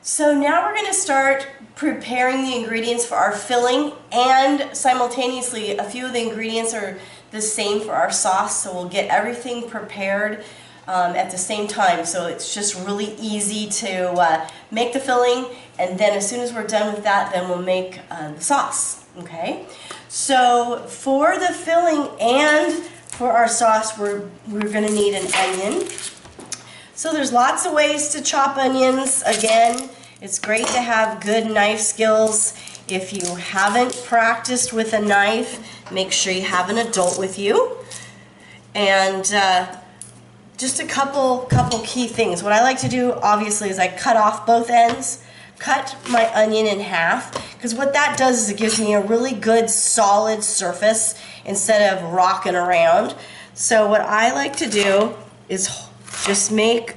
So now we're going to start preparing the ingredients for our filling, and simultaneously a few of the ingredients are the same for our sauce, so we'll get everything prepared at the same time. So it's just really easy to make the filling, and then as soon as we're done with that, then we'll make the sauce. Okay? So for the filling and for our sauce, we're going to need an onion. So there's lots of ways to chop onions. Again, it's great to have good knife skills. If you haven't practiced with a knife, make sure you have an adult with you. And just a couple key things. What I like to do, obviously, is I cut off both ends, cut my onion in half, because what that does is it gives me a really good solid surface instead of rocking around. So what I like to do is just make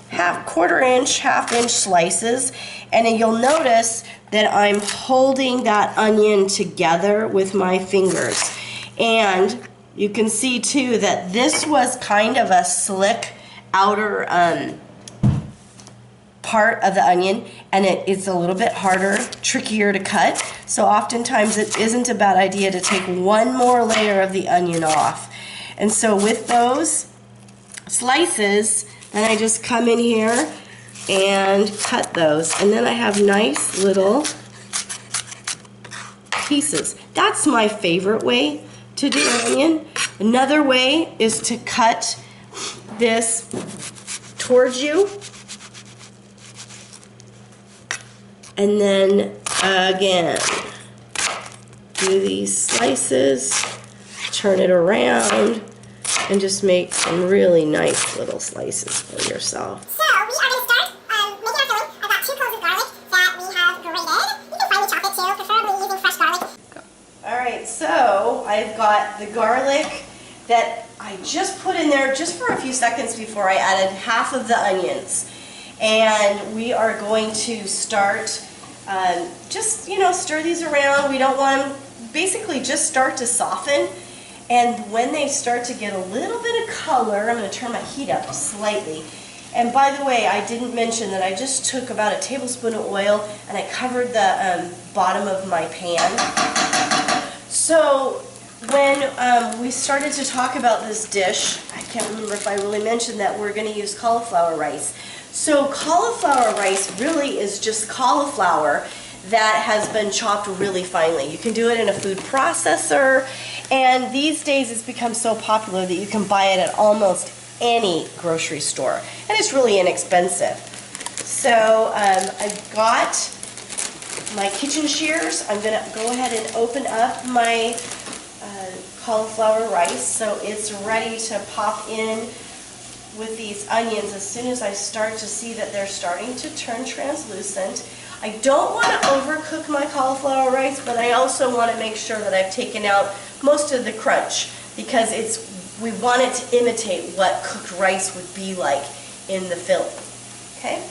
half-inch slices, and then you'll notice that I'm holding that onion together with my fingers. And you can see too that this was kind of a slick outer part of the onion, and it's a little bit harder, trickier to cut. So oftentimes it isn't a bad idea to take one more layer of the onion off. And so with those slices, then I just come in here and cut those, and then I have nice little pieces. That's my favorite way to do an onion. Another way is to cut this towards you, and then again do these slices, turn it around, and just make some really nice little slices for yourself. So we are going to start making our filling. I've got 2 cloves of garlic that we have grated. You can finely chop it too, preferably using fresh garlic. Alright, so I've got the garlic that I just put in there just for a few seconds before I added half of the onions. And we are going to start just, stir these around. We don't want them, basically just start to soften. And when they start to get a little bit of color, I'm going to turn my heat up slightly. And by the way, I didn't mention that I just took about a tablespoon of oil and I covered the bottom of my pan. So when we started to talk about this dish, I can't remember if I really mentioned that we're going to use cauliflower rice. So cauliflower rice really is just cauliflower that has been chopped really finely. You can do it in a food processor, and these days it's become so popular that you can buy it at almost any grocery store, and it's really inexpensive. So I've got my kitchen shears. I'm going to go ahead and open up my cauliflower rice so it's ready to pop in with these onions as soon as I start to see that they're starting to turn translucent. I don't want to overcook my cauliflower rice, but I also want to make sure that I've taken out most of the crunch, because we want it to imitate what cooked rice would be like in the filling. Okay?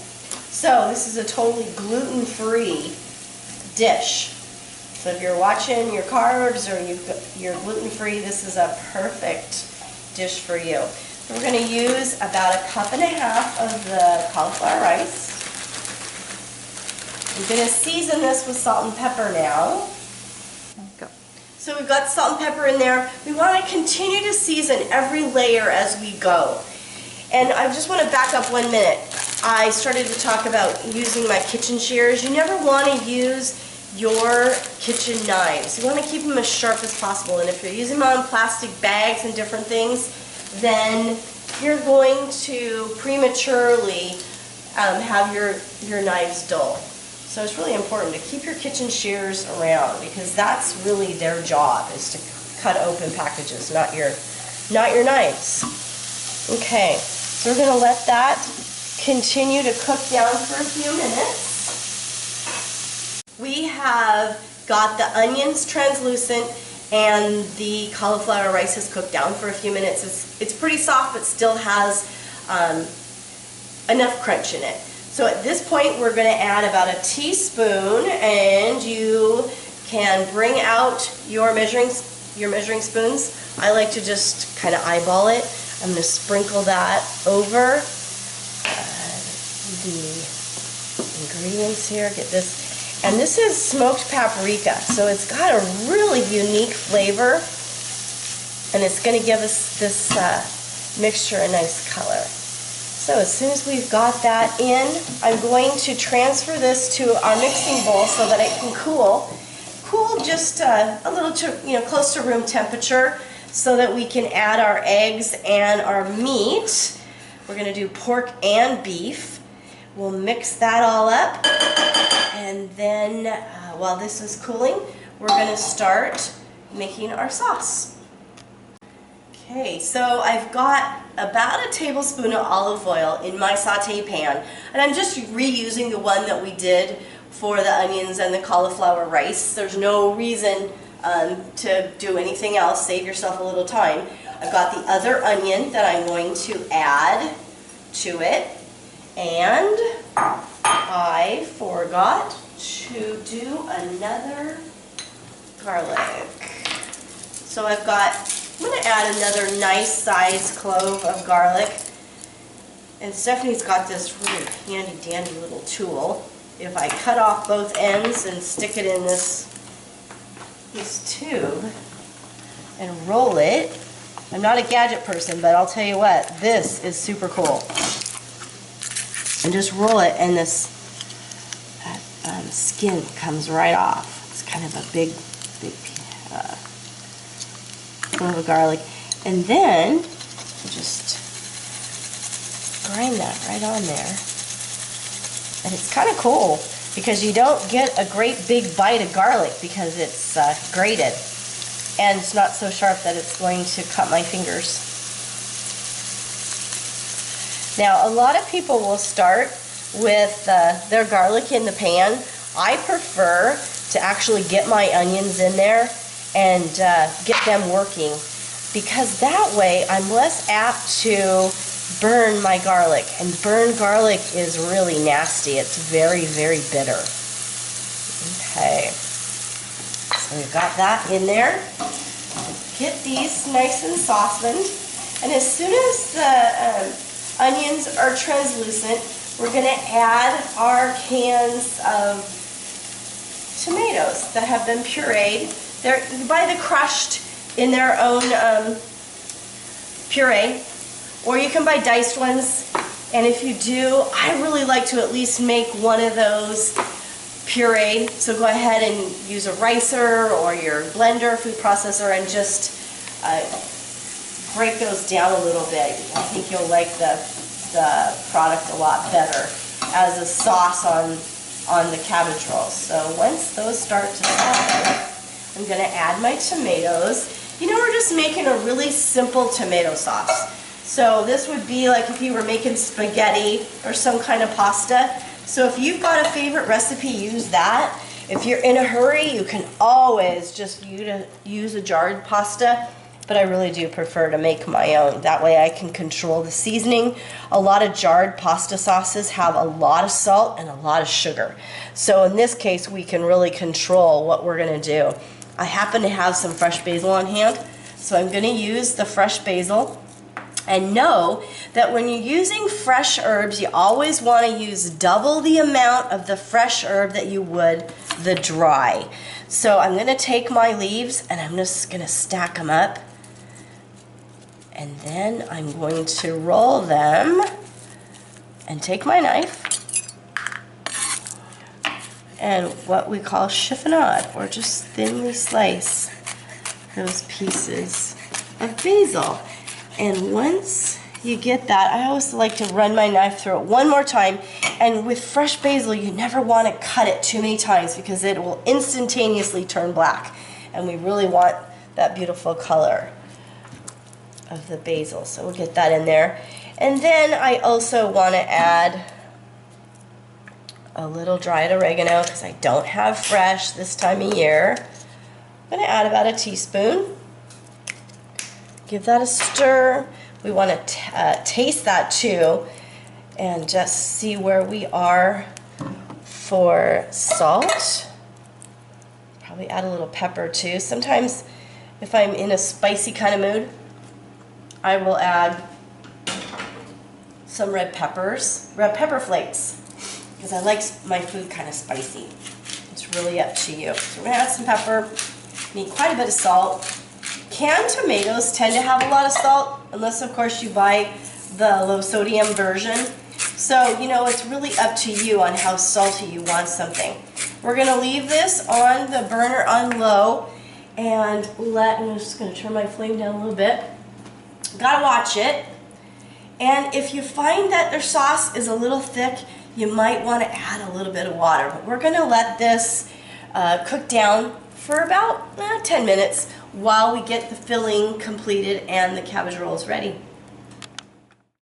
So this is a totally gluten-free dish. So if you're watching your carbs or you're gluten-free, this is a perfect dish for you. We're going to use about 1.5 cups of the cauliflower rice. I'm going to season this with salt and pepper now. Go. So we've got salt and pepper in there. We want to continue to season every layer as we go. And I just want to back up 1 minute. I started to talk about using my kitchen shears. You never want to use your kitchen knives. You want to keep them as sharp as possible. And if you're using them on plastic bags and different things, then you're going to prematurely have your knives dull. So it's really important to keep your kitchen shears around, because that's really their job, is to cut open packages, not your knives. Okay, so we're going to let that continue to cook down for a few minutes. We have got the onions translucent and the cauliflower rice has cooked down for a few minutes. It's pretty soft, but still has enough crunch in it. So at this point we're going to add about a teaspoon, and you can bring out your measuring spoons. I like to just kind of eyeball it. I'm going to sprinkle that over the ingredients here. Get this. And this is smoked paprika, so it's got a really unique flavor, and it's going to give us this mixture a nice color. So as soon as we've got that in, I'm going to transfer this to our mixing bowl so that it can cool just a little to, close to room temperature, so that we can add our eggs and our meat. We're going to do pork and beef. We'll mix that all up, and then while this is cooling, we're going to start making our sauce. Okay, so I've got about a tablespoon of olive oil in my saute pan, and I'm just reusing the one that we did for the onions and the cauliflower rice. There's no reason to do anything else. Save yourself a little time. I've got the other onion that I'm going to add to it, and I forgot to do another garlic. So I'm going to add another nice sized clove of garlic, and Stephanie's got this really handy dandy little tool. If I cut off both ends and stick it in this tube and roll it, I'm not a gadget person, but I'll tell you what, this is super cool. And just roll it, and this skin comes right off. It's kind of a big clove of garlic, and then just grind that right on there. And it's kind of cool because you don't get a great big bite of garlic because it's grated, and it's not so sharp that it's going to cut my fingers. Now, a lot of people will start with their garlic in the pan. I prefer to actually get my onions in there and get them working, because that way I'm less apt to burn my garlic, and burned garlic is really nasty. It's very, very bitter. Okay, so we've got that in there. Get these nice and softened, and as soon as the onions are translucent, we're going to add our cans of tomatoes that have been pureed. You buy the crushed in their own puree, or you can buy diced ones. And if you do, I really like to at least make one of those pureed. So go ahead and use a ricer or your blender, food processor, and just break those down a little bit. I think you'll like the product a lot better as a sauce on the cabbage rolls. So once those start to soften, I'm going to add my tomatoes. We're just making a really simple tomato sauce. So this would be like if you were making spaghetti or some kind of pasta. So if you've got a favorite recipe, use that. If you're in a hurry, you can always just use a jarred pasta, but I really do prefer to make my own. That way I can control the seasoning. A lot of jarred pasta sauces have a lot of salt and a lot of sugar. So in this case, we can really control what we're going to do. I happen to have some fresh basil on hand, so I'm going to use the fresh basil. And know that when you're using fresh herbs, you always want to use double the amount of the fresh herb that you would the dry. So I'm going to take my leaves and I'm just going to stack them up. And then I'm going to roll them and take my knife and what we call chiffonade, or just thinly slice those pieces of basil. And once you get that, I always like to run my knife through it one more time. And with fresh basil, you never want to cut it too many times because it will instantaneously turn black. And we really want that beautiful color of the basil. So we'll get that in there. And then I also want to add a little dried oregano because I don't have fresh this time of year. I'm going to add about a teaspoon. Give that a stir. We want to taste that too and just see where we are for salt. Probably add a little pepper too. Sometimes if I'm in a spicy kind of mood, I will add some red pepper flakes. because I like my food kind of spicy. It's really up to you. So we're going to add some pepper. Need quite a bit of salt. Canned tomatoes tend to have a lot of salt, unless of course you buy the low sodium version. So, you know, it's really up to you on how salty you want something. We're going to leave this on the burner on low and I'm just going to turn my flame down a little bit. Gotta watch it. And if you find that their sauce is a little thick, you might want to add a little bit of water. But we're going to let this cook down for about 10 minutes while we get the filling completed and the cabbage rolls ready.